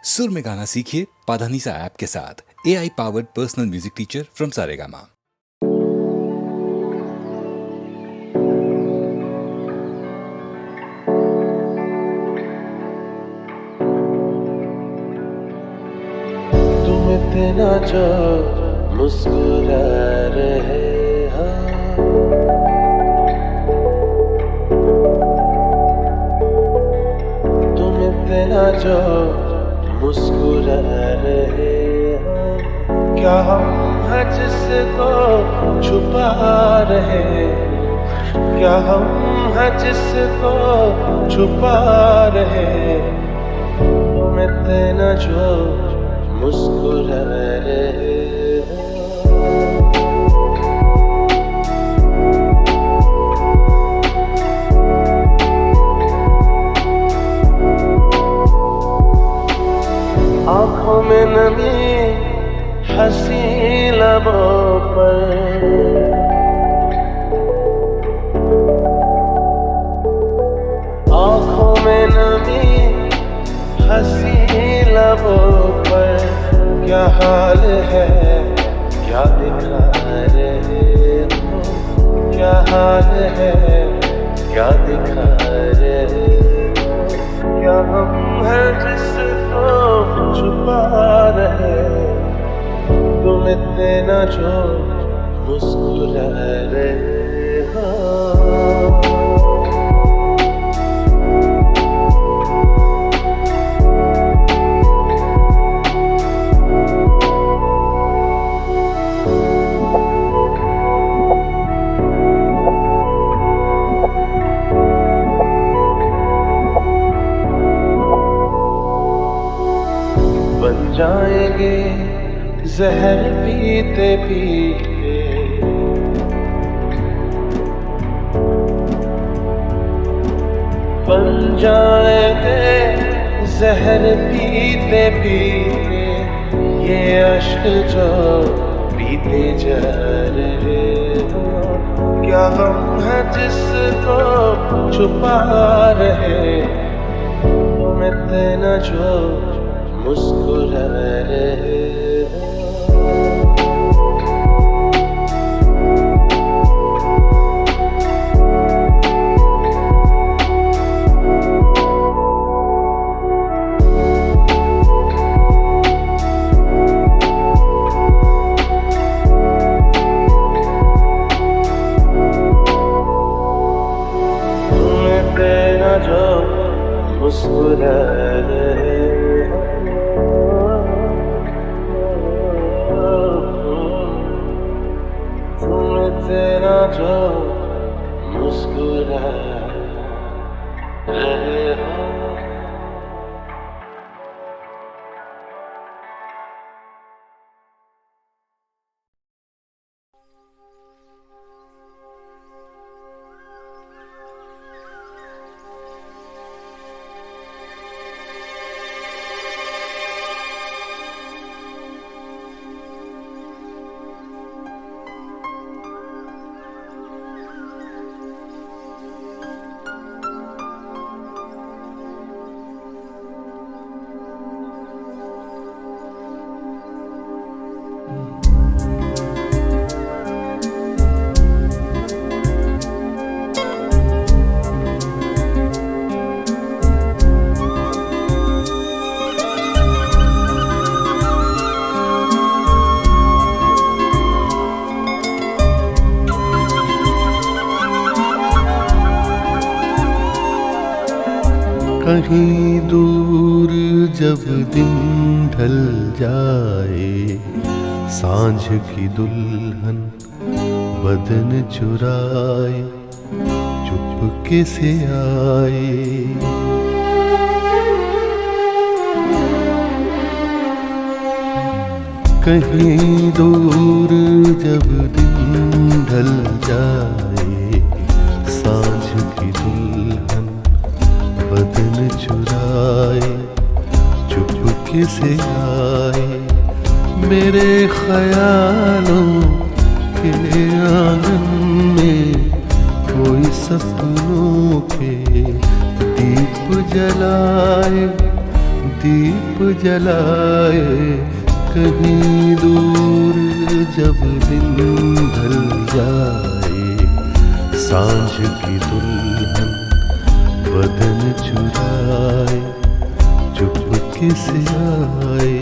सुर में गाना सीखिए पाधानीसा ऐप के साथ। AI powered personal music teacher from Saregama. तुम इतना जो मुस्कुरा रहे हो, तुम इतना जो मुस्कुरा रहे हो, क्या हम हैं जिसको छुपा रहे, क्या हम हैं जिसको छुपा रहे, तुम इतना जो मुस्कुरा रहे हो। आँखों में नमी, हंसी लबों पर, आँखों में नमी, हंसी लबों पर, क्या हाल है, क्या दिखा रहे हो, क्या हाल है, क्या दिखा रहे हो, क्या हम हैं जिसको छुपा रहे, तुम इतना जो मुस्कुरा रहे हो। बन जाएंगे जहर पीते पीते, बन जाएंगे जहर पीते पीते, ये अश्क जो पीते जा रहे हो, क्या हम हैं जिसको छुपा रहे, तुम इतना जो मुस्कुरा रहे हो। तुम तेरा जो मुस्कुरा रहे तेरा जो मुस्कुरा रहे हो। कहीं दूर जब दिन ढल जाए, सांझ की दुल्हन बदन चुराए चुपके से आए। कहीं दूर जब दिन ढल जाए, सांझ की दुल्हन बदन चुराए चुपके से आए, मेरे ख्यालों के आंगन में कोई सपनों के दीप जलाए, दीप जलाए, कहीं दूर जब दिन ढल जाए, सांझ की दुल्हन बदन चुराए, चुपके से आए।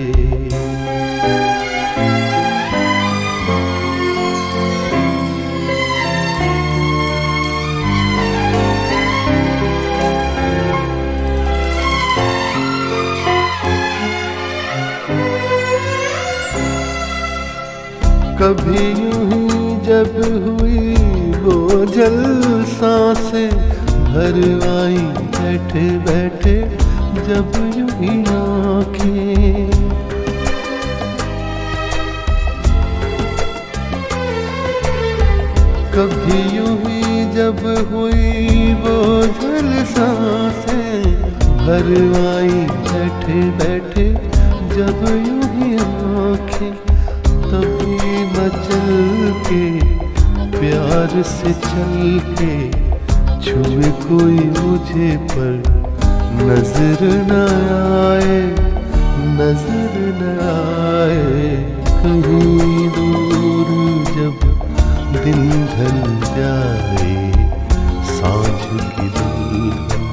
कभी यूं ही जब हुई बोझल सांसें, भर आई बैठे बैठे जब यूं ही आँखें। कभी यूं ही जब हुई बोझल सांसें, भर आई बैठे बैठे जब यूं ही आँखें। तभी मचल के प्यार से चल के छुए कोई मुझे पर नजर न आए, नजर न आए। कहीं दूर जब दिन ढल जाए, सांझ की दुल्हन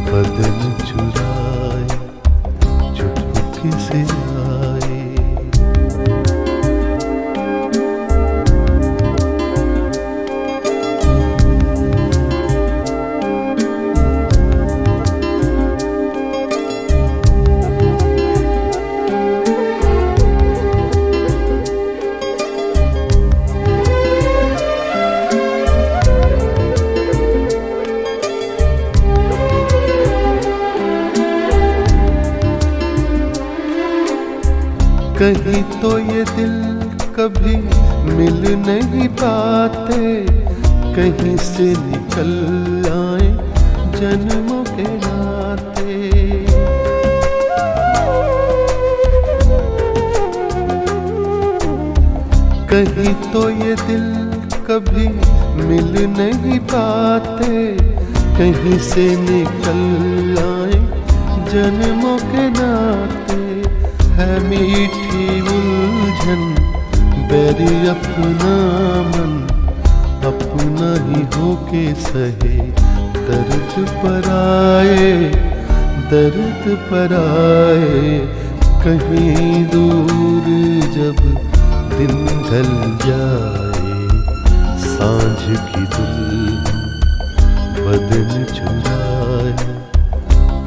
बदन चुराए, चुपके से आए। कहीं तो ये दिल कभी मिल नहीं पाते, कहीं से निकल आए जन्मों के नाते। कहीं तो ये दिल कभी मिल नहीं पाते, कहीं से निकल आए जन्मों के नाते। है मीठी उलझन बैरी अपना मन, अपना ही होके सहे दर्द पर आए, दर्द पर आए। कहीं दूर जब दिन ढल जाए, सांझ की दुल्हन बदन चुराए,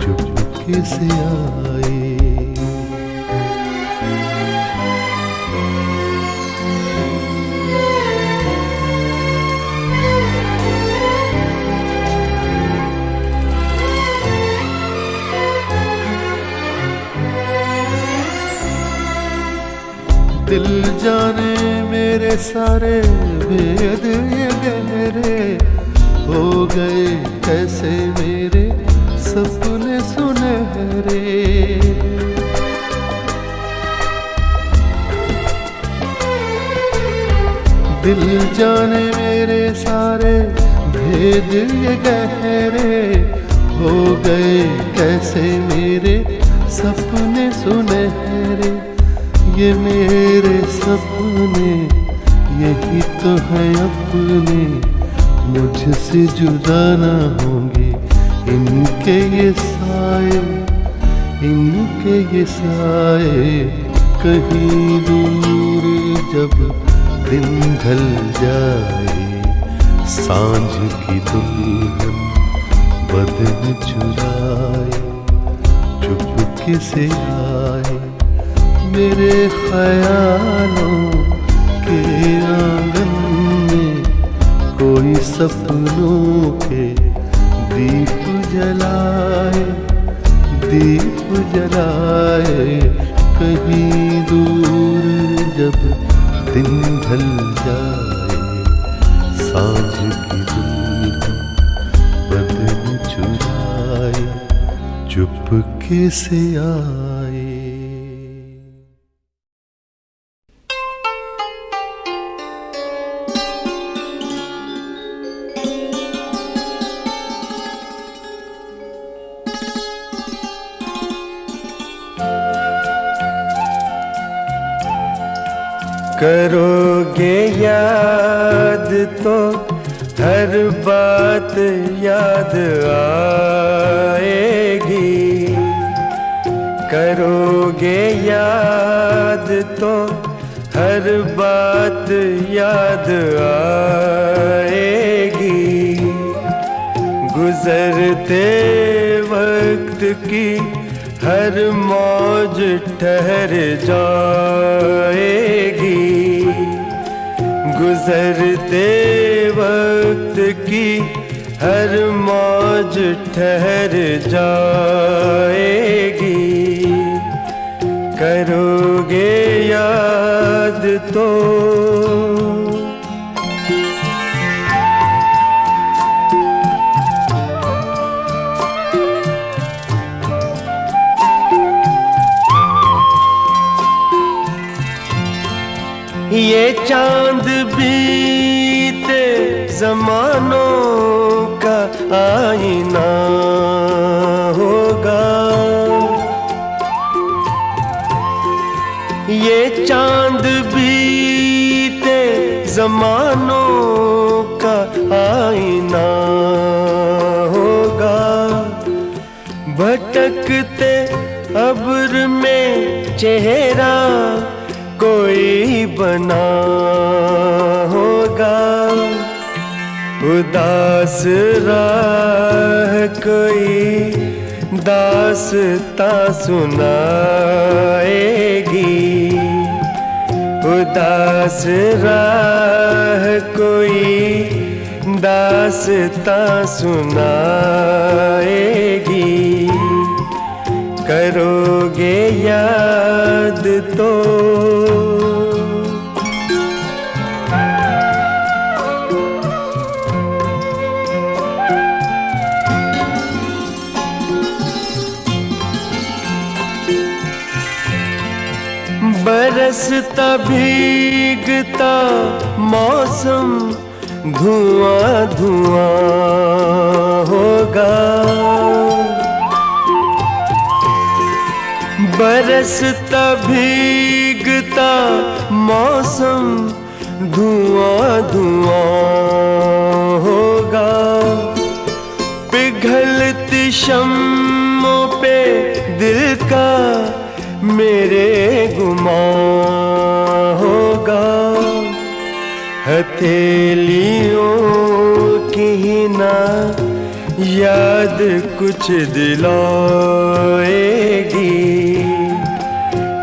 चुपके से आए। दिल जाने मेरे सारे भेद ये गहरे, हो गए कैसे मेरे सपने सुनहरे। दिल जाने मेरे सारे भेद ये गहरे, हो गए कैसे मेरे सपने सुनहरे। ये मेरे सपने यही तो है अपने, मुझसे जुदा ना होंगे इनके ये साए, इनके ये साए। कहीं दूर जब दिन ढल जाए, सांझ की दुल्हन बदन चुराए, चुपके से आए। मेरे ख्यालों के आंगन में कोई सपनों के दीप जलाए, दीप जलाए। कहीं दूर जब दिन ढल जाए, सांझ की दुल्हन बदन चुराए, चुपके से आए। करोगे याद तो हर बात याद आएगी। करोगे याद तो हर बात याद आएगी। गुजरते वक्त की हर मौज ठहर जाएगी। गुजरते वक्त की हर मौज ठहर जाएगी। करोगे याद तो ये चांद बीते जमानों का आईना होगा। ये चांद बीते जमानों का आईना होगा। भटकते अब्र में चेहरा कोई बना होगा। उदास राह कोई दास्तां सुनाएगी। उदास राह कोई दास्तां सुनाएगी। करोगे याद तो बरसता भीगता मौसम धुआं धुआं होगा। बरसता भीगता मौसम धुआं धुआं होगा। पिघलती शम्मों पे दिल का मेरे गुमां होगा। हथेलियों की ना याद कुछ दिलाएगी।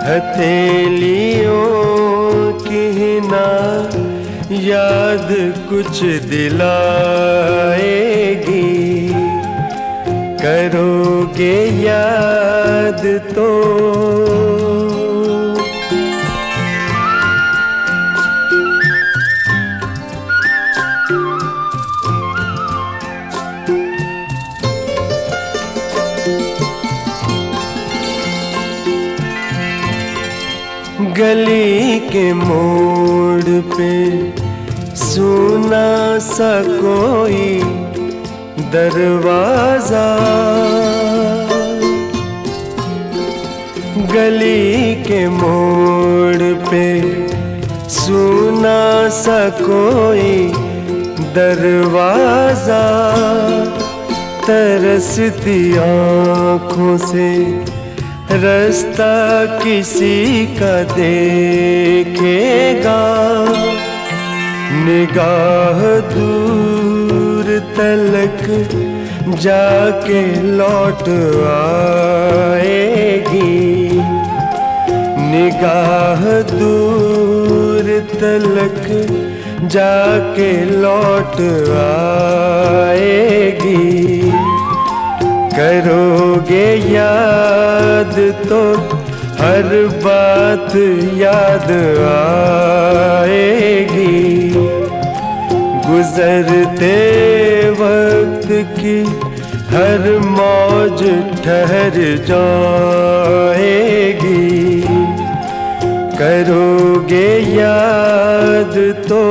हथेलियों की ना याद कुछ दिलाएगी। करोगे याद तो गली के मोड़ पे सुना सा कोई दरवाजा। गली के मोड़ पे सुना सा कोई दरवाजा। तरसती आँखों से रास्ता किसी का देखेगा। निगाह दूर तलक जाके लौट आएगी। निगाह दूर तलक जाके लौट आएगी। करोगे याद तो हर बात याद आएगी। गुजरते वक्त की हर मौज ठहर जाएगी। करोगे याद तो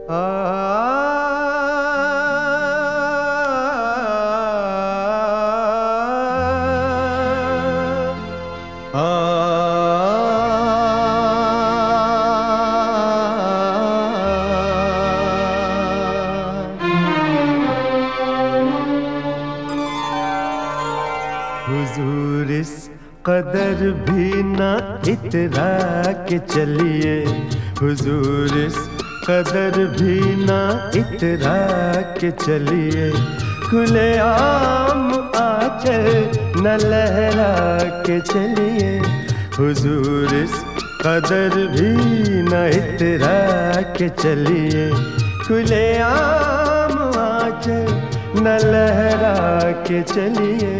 हुजूर इस कदर भी ना इतरा के चलिए, हुजूर इस कदर भी ना इतरा के चलिए, खुले आम आंचल न लहरा के चलिए, हुजूर इस कदर भी न इतरा के चलिए, खुले आम आंचल न लहरा के चलिए,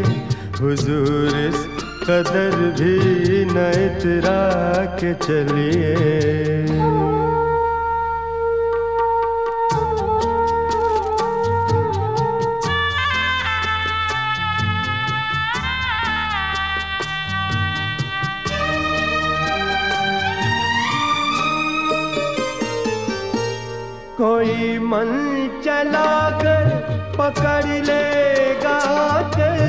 हुजूर इस कदर भी न इतरा के चलिए। कोई मन चला कर पकड़ लेगा चल,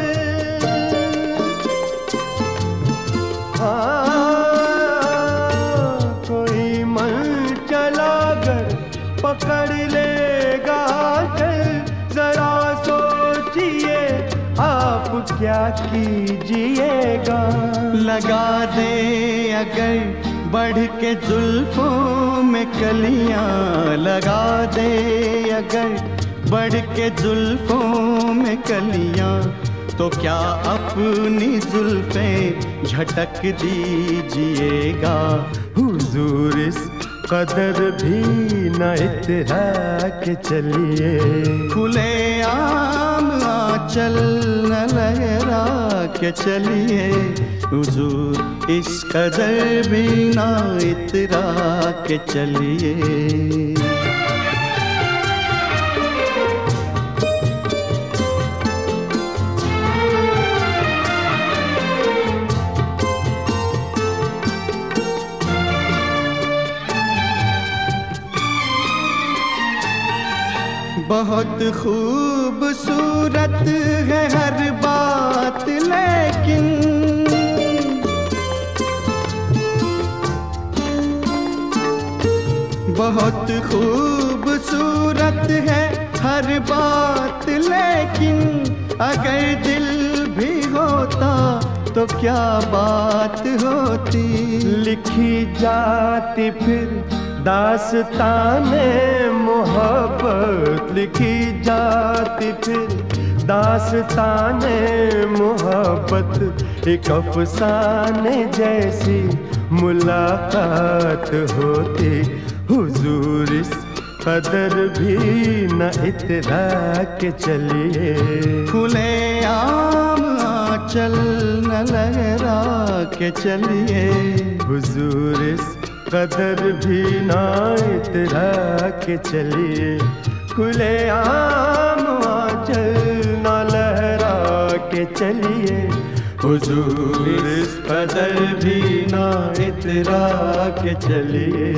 कोई मन चला कर पकड़ लेगा चल, जरा सोचिए आप क्या कीजिएगा, लगा दे अगर बढ़ के जुल्फों में कलियां, लगा दे अगर बढ़ के जुल्फों में कलियां, तो क्या अपनी जुल्फें झटक दीजिएगा, हुजूर इस कदर भी न इतरा के चलिए, खुले आम आंचल न लहरा के चलिए, हुजूर इस कदर भी न इतरा के चलिए। बहुत खूबसूरत है हर बात, लेकिन बहुत खूबसूरत है हर बात, लेकिन अगर दिल भी होता तो क्या बात होती, लिखी जाती फिर दास्ताने मोहब्बत, लिखी जाती फिर दास्ताने मोहब्बत, एक अफसाने जैसी मुलाकात होती, हुजूर इस कदर भी न इतरा के चलिए, खुले आम आंचल न लहरा के चलिए, हुजूर इस कदर भी ना इतरा के चलिए, खुले आम आंचल न लहरा के चलिए, हुजूर इस कदर भी ना इतरा के चलिए।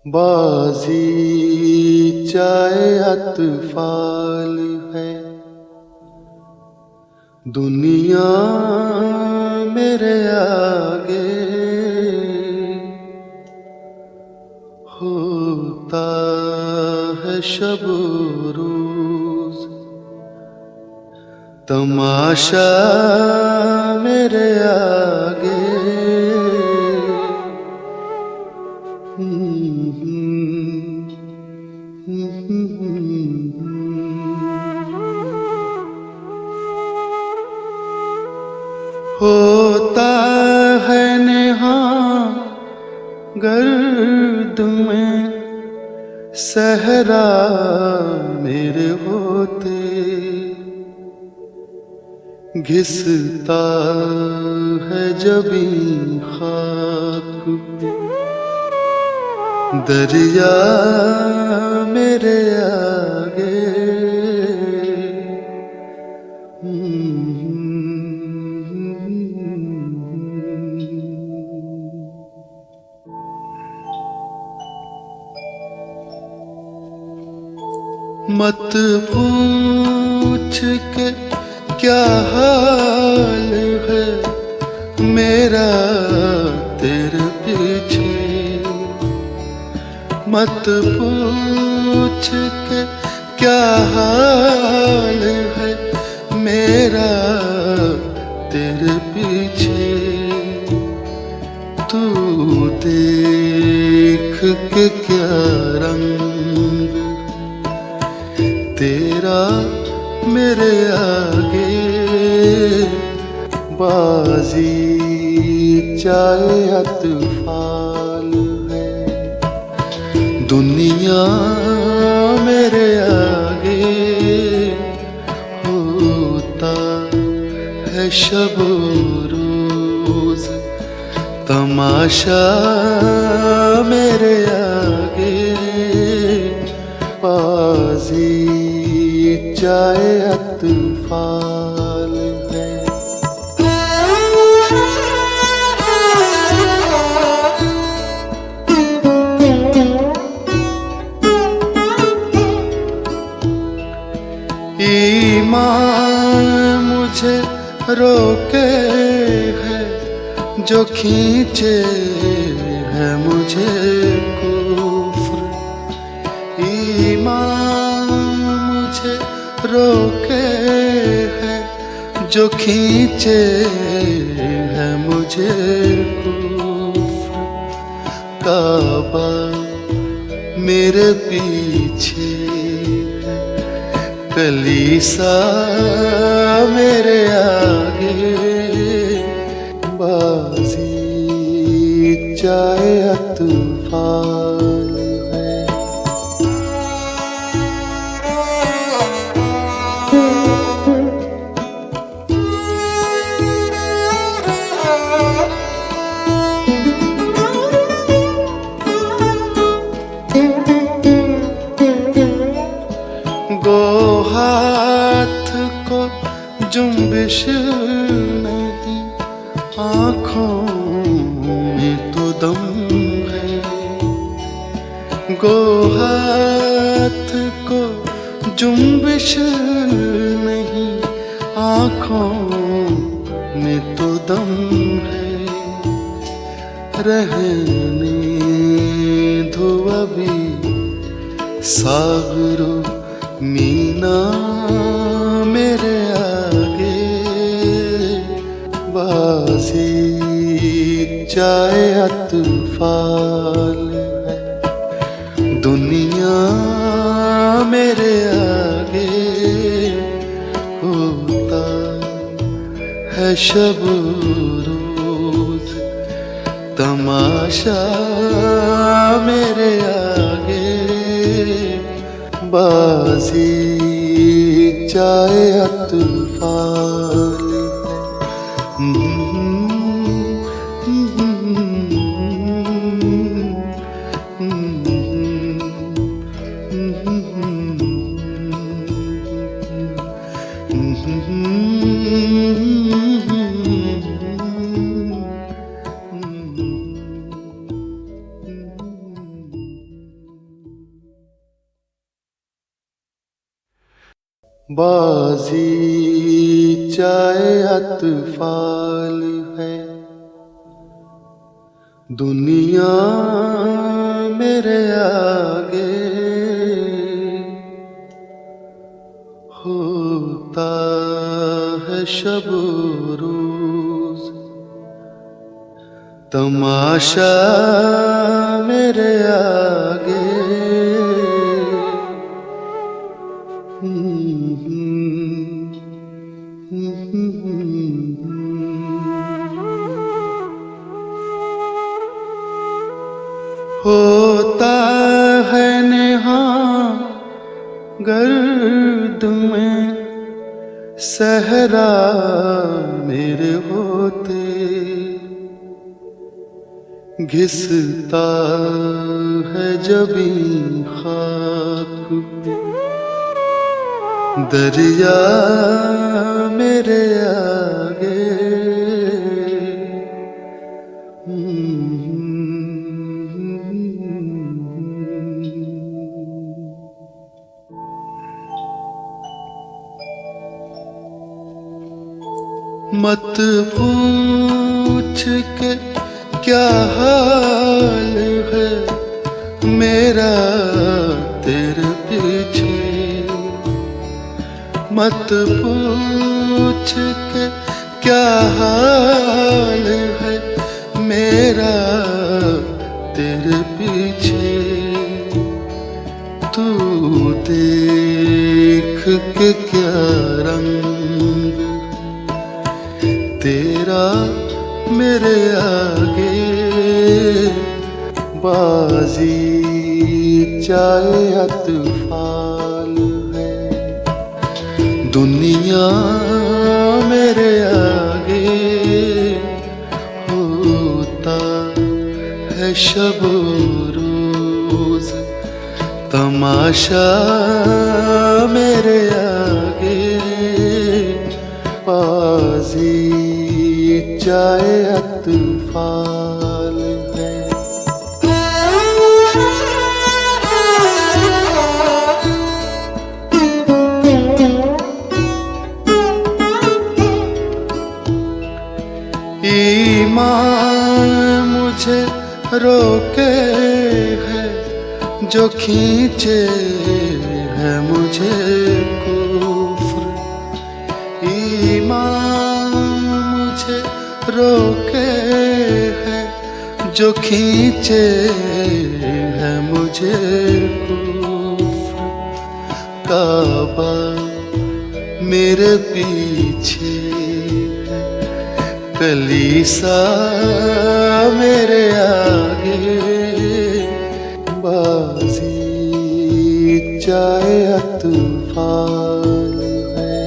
बाजी चाहे अतफाल है, दुनिया मेरे आगे होता है शब रोज, तमाशा मेरे आगे होता है नेहा गर्द में सहरा मेरे होते, घिसता है जबी खाक पे दरिया मेरे आगे, मत पूछ के क्या हाल है मेरा तेरे पीछे, मत पूछ के क्या हाल है मेरा तेरे पीछे। तू देख के क्या रंग तेरा मेरे आगे, बाजी चाहे या तूफान है दुनिया मेरे आगे, होता है शब रोज तमाशा मेरे आगे, बाजी चाहे या तूफान है। ईमान मुझे रोके है जो खींचे है मुझे कुफ्र, ईमान मुझे रोके है जो खींचे है मुझे कुफ्र। काबा मेरे पीछे कलीसा मेरे आगे, बाजी चाहे या तूफान है। गो हाथ को जुम्बिश नहीं, आँखों में तो दम है। गो हाथ को जुम्बिश नहीं, आँखों में तो दम है। रहने दो अभी सागरो मीना मेरे आगे, बाजी चाहे या तूफान है दुनिया मेरे आगे, होता है शब रोज तमाशा मेरे आगे, बाजी चाहे या तूफान बाजी चाहे या तूफान है दुनिया मेरे आगे, होता है शब रोज तमाशा मेरे आगे, होता है नेहा गर्द में सहरा मेरे होते, घिसता है जबी खाक दरिया मेरे आगे, मत पूछ के क्या हाल है मेरा तेरे पीछे, मत पूछ के क्या हाल है मेरा तेरे पीछे। तू देख के क्या रंग तेरा मेरे आगे, बाजी चाहे अतफाल है, दुनिया मेरे आगे होता है शब रोज तमाशा मेरे आगे, बाजी चाहे अतफाल है। ईमान मुझे रोके है जो खींचे है मुझे कुफ्र, ईमान मुझे रोके है जो खींचे है मुझे कुफ्र। काबा मेरे पीछे है, कलीसा मेरे आगे, बाजी चाहे अतफाल है।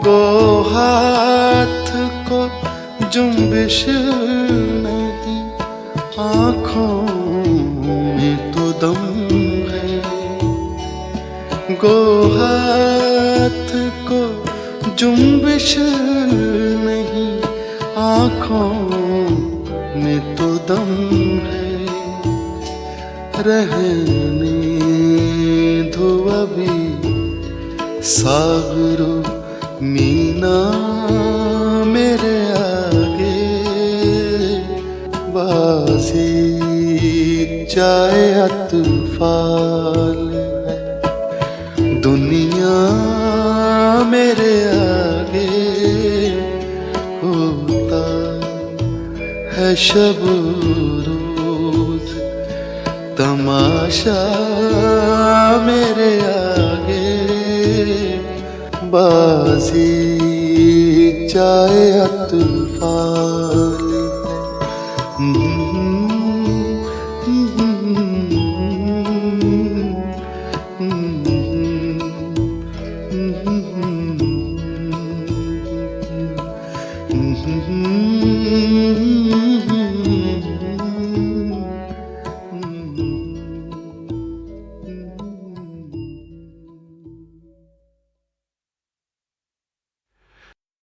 गो हाथ को जुम्बिश नहीं, आँखों में तो दम है। गो हाथ को जुम्बिश नहीं, आँखों में तो दम है। रहने दो अभी सागरो मीना मेरे आगे, बाजी चाहे अतफाल है, दुनिया मेरे आगे होता है शब रोज तमाशा मेरे आगे, बाजी चाहे अतफाल